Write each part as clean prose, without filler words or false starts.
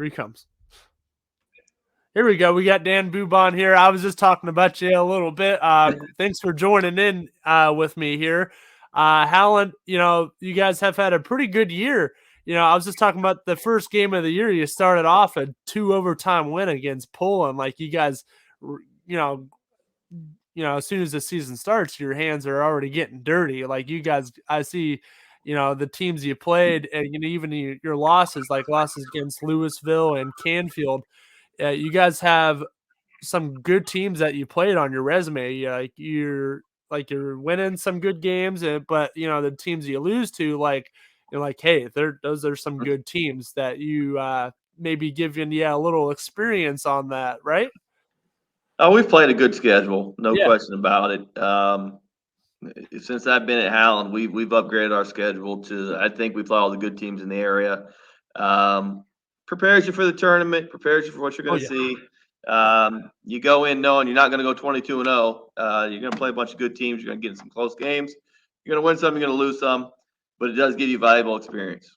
Here he comes. Here we go. We got Dan Bubon here. I was just talking about you a little bit. Thanks for joining in with me here. Howland, you guys have had a pretty good year. I was just talking about the first game of the year. You started off a 2 overtime win against Poland. Like you guys, as soon as the season starts, your hands are already getting dirty. Like you guys, I see, the teams you played, and even your losses, like losses against Louisville and Canfield. You guys have some good teams that you played on your resume. You're winning some good games, but the teams you lose to, you're like, hey, those are some good teams that you maybe giving a little experience on that, right? Oh, we've played a good schedule, no Yeah. question about it. Since I've been at Howland, we've upgraded our schedule to. I think we play all the good teams in the area. Prepares you for the tournament, prepares you for what you're Oh going to yeah. see. Yeah. You go in knowing you're not going to go 22-0. You're going to play a bunch of good teams. You're going to get in some close games. You're going to win some. You're going to lose some, but it does give you valuable experience.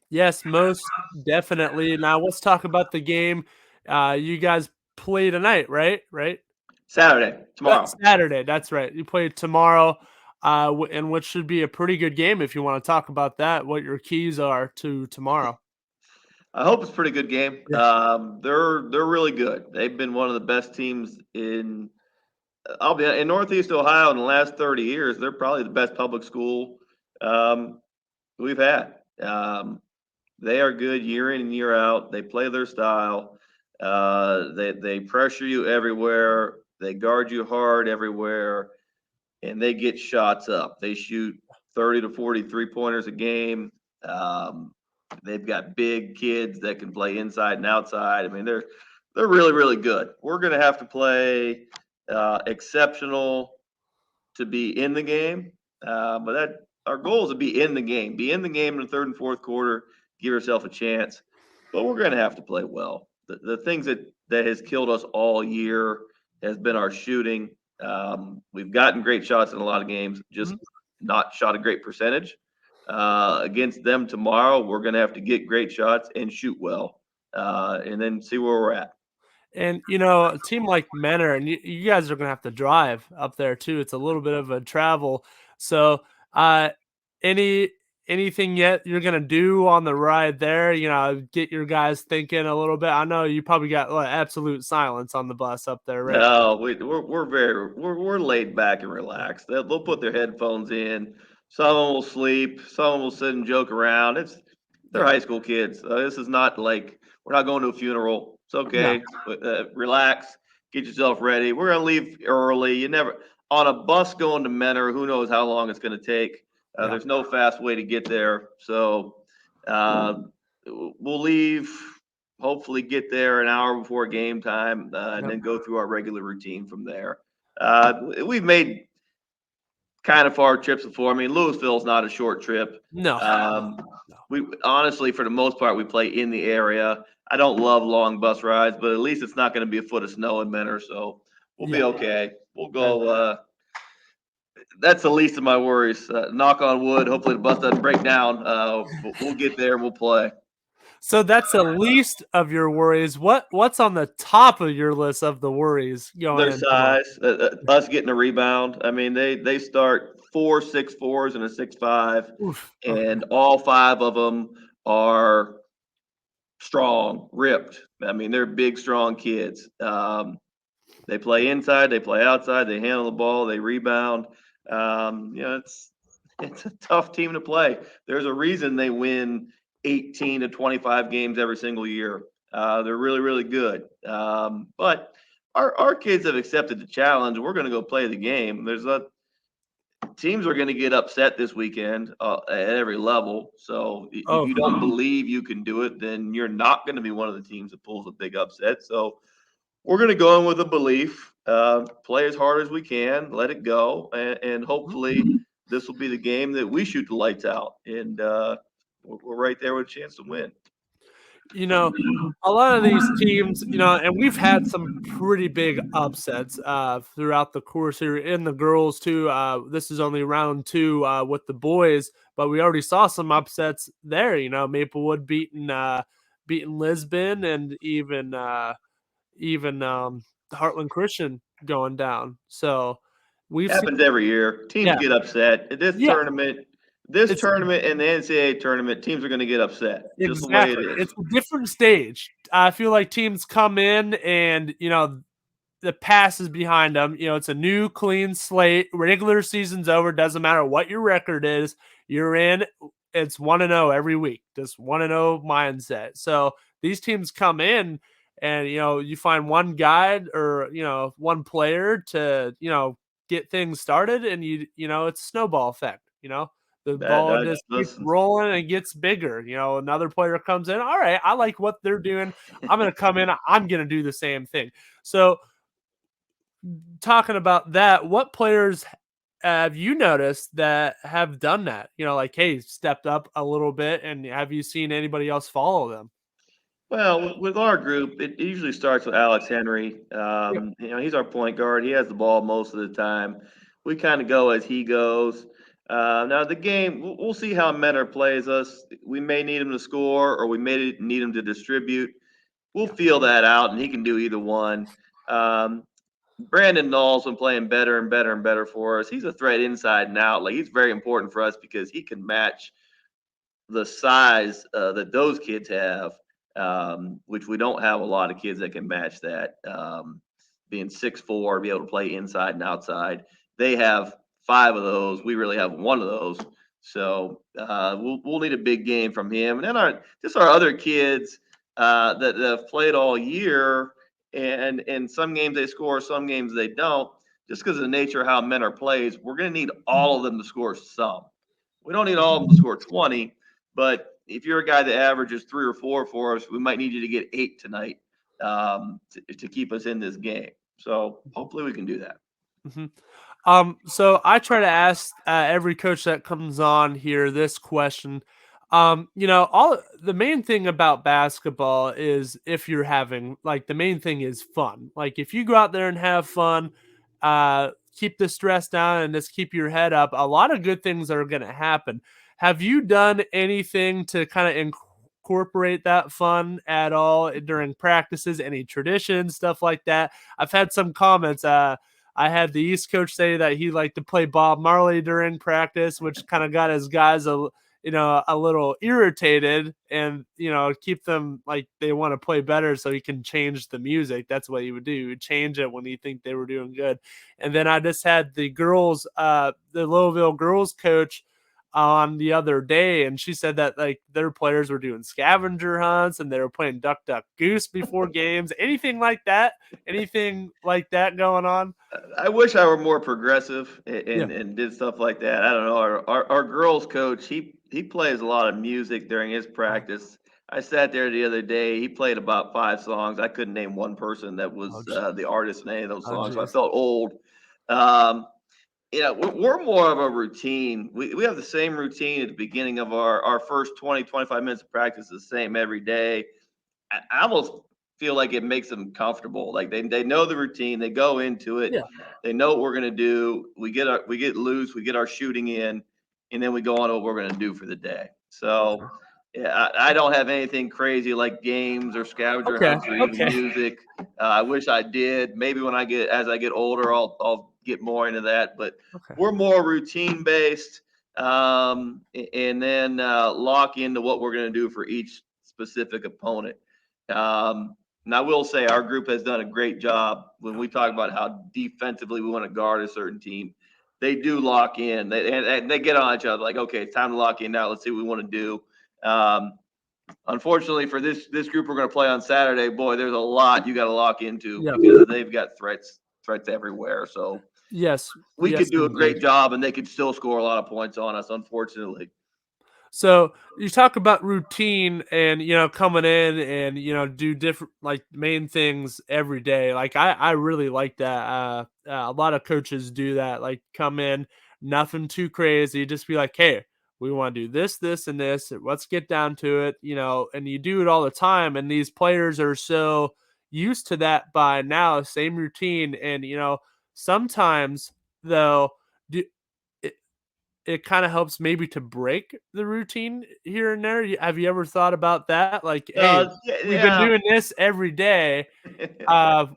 Yes, most definitely. Now let's talk about the game. You guys play tonight, right? Right. Saturday, tomorrow. Saturday. That's right. You play tomorrow, and which should be a pretty good game. If you want to talk about that, what your keys are to tomorrow. I hope it's a pretty good game. Yeah. They're really good. They've been one of the best teams in. I'll be in Northeast Ohio in the last 30 years. They're probably the best public school we've had. They are good year in and year out. They play their style. They pressure you everywhere. They guard you hard everywhere, and they get shots up. They shoot 30 to 40 3-pointers a game. They've got big kids that can play inside and outside. I mean, they're really really good. We're going to have to play exceptional to be in the game, but that our goal is to be in the game. Be in the game in the third and fourth quarter. Give yourself a chance, but we're going to have to play well. The things that has killed us all year has been our shooting. We've gotten great shots in a lot of games, just not shot a great percentage. Against them tomorrow, we're going to have to get great shots and shoot well, and then see where we're at. And a team like Menor, and you guys are gonna have to drive up there too. It's a little bit of a travel. So, any anything yet you're gonna do on the ride there? Get your guys thinking a little bit. I know you probably got absolute silence on the bus up there, right? No, we're laid back and relaxed. They'll put their headphones in. Some will sleep. Some will sit and joke around. They're high school kids. This is not like we're not going to a funeral. It's No. okay. Relax. Get yourself ready. We're gonna leave early. You never on a bus going to Menor. Who knows how long it's going to take? Yeah. There's no fast way to get there. So we'll leave. Hopefully, get there an hour before game time, and then go through our regular routine from there. We've made kind of far trips before. I mean, Louisville's not a short trip. No. We honestly, for the most part, we play in the area. I don't love long bus rides, but at least it's not going to be a foot of snow in Menor, so we'll be okay. We'll go. That's the least of my worries. Knock on wood. Hopefully, the bus doesn't break down. We'll get there. We'll play. So that's the least of your worries. What's on the top of your list of the worries going Their in tomorrow? size, us getting a rebound. I mean, they start 4 6'4s and a 6'5", Oof. and all 5 of them are strong, ripped. I mean, they're big, strong kids. They play inside, they play outside, they handle the ball, they rebound. It's a tough team to play. There's a reason they win 18 to 25 games every single year. They're really, really good. But our kids have accepted the challenge. We're going to go play the game. Teams are going to get upset this weekend at every level. So if you don't believe you can do it, then you're not going to be one of the teams that pulls a big upset. So we're going to go in with a belief, play as hard as we can, let it go, and hopefully this will be the game that we shoot the lights out. And we're right there with a chance to win. A lot of these teams, and we've had some pretty big upsets throughout the course here in the girls too. This is only round 2 with the boys, but we already saw some upsets there. Maplewood beating beating Lisbon and even Heartland Christian going down. So we've seen, Happens every year. Teams yeah, get upset. yeah. This It's tournament and the NCAA tournament, teams are going to get upset. Just the way it exactly. is. It's a different stage. I feel like teams come in and the past is behind them. It's a new clean slate. Regular season's over. Doesn't matter what your record is. You're in. It's 1-0 every week. Just 1-0 mindset. So these teams come in and you find one guy or one player to get things started, and it's a snowball effect. The ball That just keeps listen. rolling and gets bigger. Another player comes in. All right, I like what they're doing. I'm going to come in. I'm going to do the same thing. So talking about that, what players have you noticed that have done that? Like, hey, stepped up a little bit, and have you seen anybody else follow them? Well, with our group, it usually starts with Alex Henry. Yeah. He's our point guard. He has the ball most of the time. We kind of go as he goes. Now the game, we'll see how Menor plays us. We may need him to score, or we may need him to distribute. We'll Yeah. feel that out, and he can do either one. Um, Brandon Knoll's been playing better and better and better for us. He's a threat inside and out. Like, he's very important for us because he can match the size that those kids have, which we don't have a lot of kids that can match that. Being 6'4", be able to play inside and outside. They have five of those. We really have one of those. So we'll need a big game from him. And then our other kids that have played all year, and in some games they score, some games they don't. Just because of the nature of how Menor plays, we're going to need all of them to score some. We don't need all of them to score 20, but if you're a guy that averages 3 or 4 for us, we might need you to get 8 tonight to keep us in this game. So hopefully we can do that. hmm So I try to ask every coach that comes on here this question. All the main thing about basketball is if you're having like the main thing is fun. Like if you go out there and have fun, keep the stress down and just keep your head up, a lot of good things are going to happen. Have you done anything to kind of incorporate that fun at all during practices? Any traditions, stuff like that? I've had some comments. I had the East coach say that he liked to play Bob Marley during practice, which kind of got his guys a little irritated, and keep them like they want to play better so he can change the music. That's what he would do. He would change it when he think they were doing good. And then I just had the girls, the Louisville girls coach on the other day, and she said that like their players were doing scavenger hunts and they were playing duck duck goose before games. Anything like that going on? I wish I were more progressive Yeah. and did stuff like that. I don't know. Our girls coach, he plays a lot of music during his Oh, practice. I sat there the other day. He played about 5 songs. I couldn't name one person that oh, was the artist in any of those oh, songs. So I geez. felt old. Um, we're more of a routine. We have the same routine at the beginning of our first 20, 25 minutes of practice, the same every day. I almost feel like it makes them comfortable. Like they know the routine, they go into it, Yeah. they know what we're gonna do. We get loose, we get our shooting in, and then we go on to what we're gonna do for the day. So Okay. yeah, I don't have anything crazy like games or scavenger Okay. hunts or even Okay. music. I wish I did. Maybe when as I get older, I'll get more into that. But Okay. we're more routine based, and then lock into what we're going to do for each specific opponent. And I will say our group has done a great job when we talk about how defensively we want to guard a certain team. They do lock in. And they get on each other like, okay, it's time to lock in now. Let's see what we want to do. Um, Unfortunately for this group we're going to play on Saturday, boy, there's a lot you got to lock into Yeah. because they've got threats everywhere. So Yes. we Yes, could do a indeed. great job and they could still score a lot of points on us, unfortunately. So you talk about routine and coming in and do different like main things every day. Like I really like that. A lot of coaches do that. Like come in, nothing too crazy. Just be like, hey, we want to do this, this, and this. Let's get down to it. And you do it all the time. And these players are so used to that by now, same routine. And sometimes though, do it kinda helps maybe to break the routine here and there? Have you ever thought about that? Like, "Hey, Yeah, we've been yeah. doing this every day.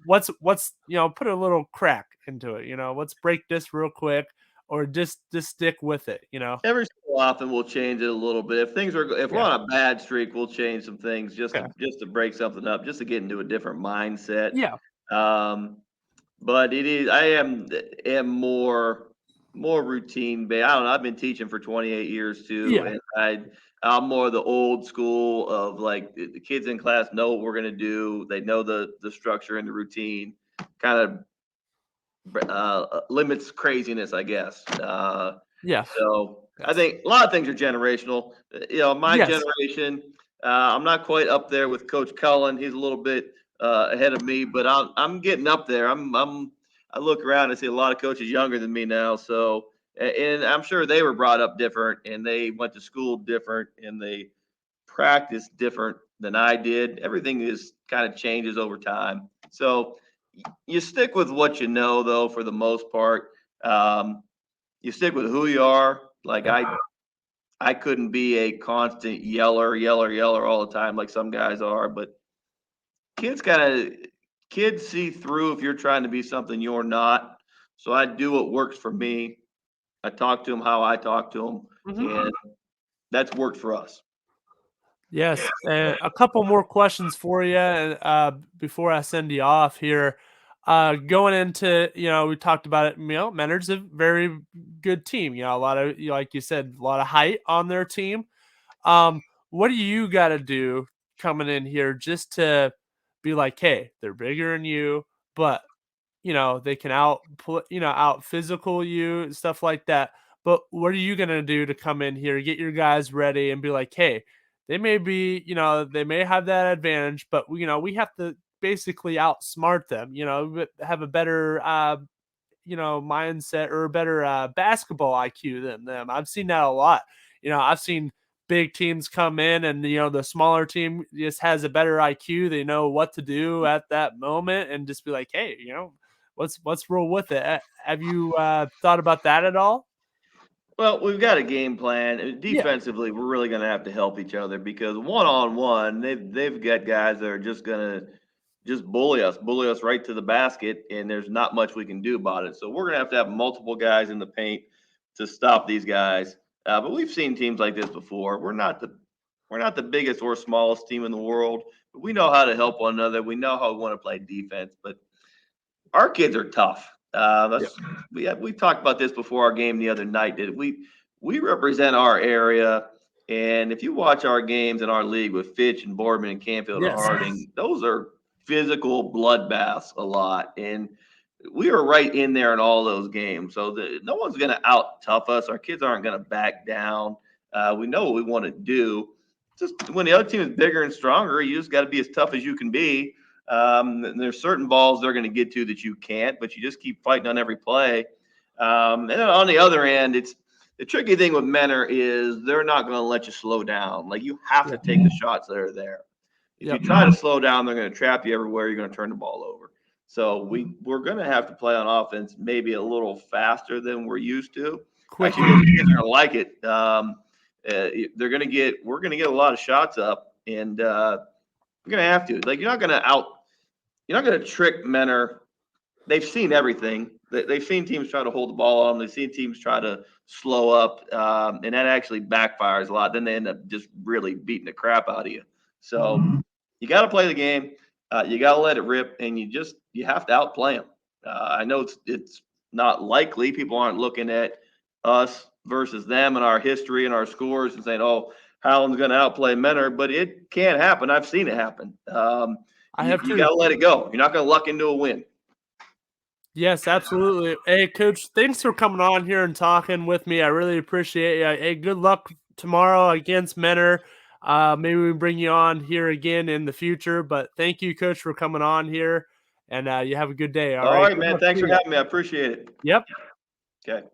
What's put a little crack into it, let's break this real quick or just stick with it, you know?" Every so often, we'll change it a little bit. If we're Yeah, on a bad streak, we'll change some things okay. just to break something up, just to get into a different mindset. Yeah, Um, but I am more routine based. I don't know. I've been teaching for 28 years too, yeah, and I'm more the old school of like the kids in class know what we're gonna do. They know the structure and the routine. Kind of limits craziness, I guess. yeah, So I yes, think a lot of things are generational. My yes, generation, I'm not quite up there with Coach Cullen. He's a little bit ahead of me, but I'm getting up there. I look around and see a lot of coaches younger than me now. So, and I'm sure they were brought up different, and they went to school different, and they practice different than I did. Everything is kind of changes over time. So you stick with what you know, though, for the most part. Um, you stick with who you are. Like yeah, I couldn't be a constant yeller all the time like some guys are, but kids kind of kids see through if you're trying to be something you're not. So I do what works for me. I talk to them how I talk to them, mhm. and that's worked for us. Yes, and a couple more questions for you, before I send you off here. Going into, we talked about it. Menard's a very good team. A lot of, like you said, a lot of height on their team. What do you got to do coming in here just to be like, hey, they're bigger than you, but they can out physical you and stuff like that. But what are you gonna do to come in here, get your guys ready, and be like, hey, they may have that advantage, but we have to basically outsmart them, have a better mindset or a better basketball IQ than them. I've seen that a lot. I've seen big teams come in and the smaller team just has a better IQ. They know what to do at that moment and just be like, hey, let's roll with it. Have you thought about that at all? Well, we've got a game plan. Yeah. Defensively, we're really going to have to help each other because one on one, they've got guys that are just going to just bully us right to the basket, and there's not much we can do about it. So we're going to have multiple guys in the paint to stop these guys. But we've seen teams like this before. We're not the biggest or smallest team in the world, but we know how to help one another. We know how we want to play defense, but our kids are tough. Yeah. We talked about this before our game the other night. Did we represent our area, and if you watch our games in our league with Fitch and Boardman and Canfield and Yes. Harding, those are physical bloodbaths a lot, and we were right in there in all those games. So no one's going to out tough us. Our kids aren't going to back down. We know what we want to do. Just when the other team is bigger and stronger, you just got to be as tough as you can be. There's certain balls they're going to get to that you can't, but you just keep fighting on every play. And then on the other end, it's the tricky thing with Menor is they're not going to let you slow down. Like you have to Yeah. take the shots that are there. If you Yep. try to slow down, they're going to trap you everywhere. You're going to turn the ball over. So we're going to have to play on offense maybe a little faster than we're used to. Actually, Quicker. the kids are going to like it. We're going to get a lot of shots up, and we're going to have to. Like you're not going to trick Menor. They've seen everything. They've seen teams try to hold the ball on them. They've seen teams try to slow up, and that actually backfires a lot. Then they end up just really beating the crap out of you. So you got to play the game. You got to let it rip, and you have to outplay them. I know it's not likely. People aren't looking at us versus them and our history and our scores and saying, "Oh, Howland's going to outplay Menor," but it can happen. I've seen it happen. I You, have you got too. to let it go. You're not going to luck into a win. Yes, absolutely. Hey, coach, thanks for coming on here and talking with me. I really appreciate it. Hey, good luck tomorrow against Menor. Maybe we bring you on here again in the future. But thank you, coach, for coming on here. And you have a good day. All All right. right, Good man. luck Thanks to for you. having me. I appreciate it. Yep. Okay.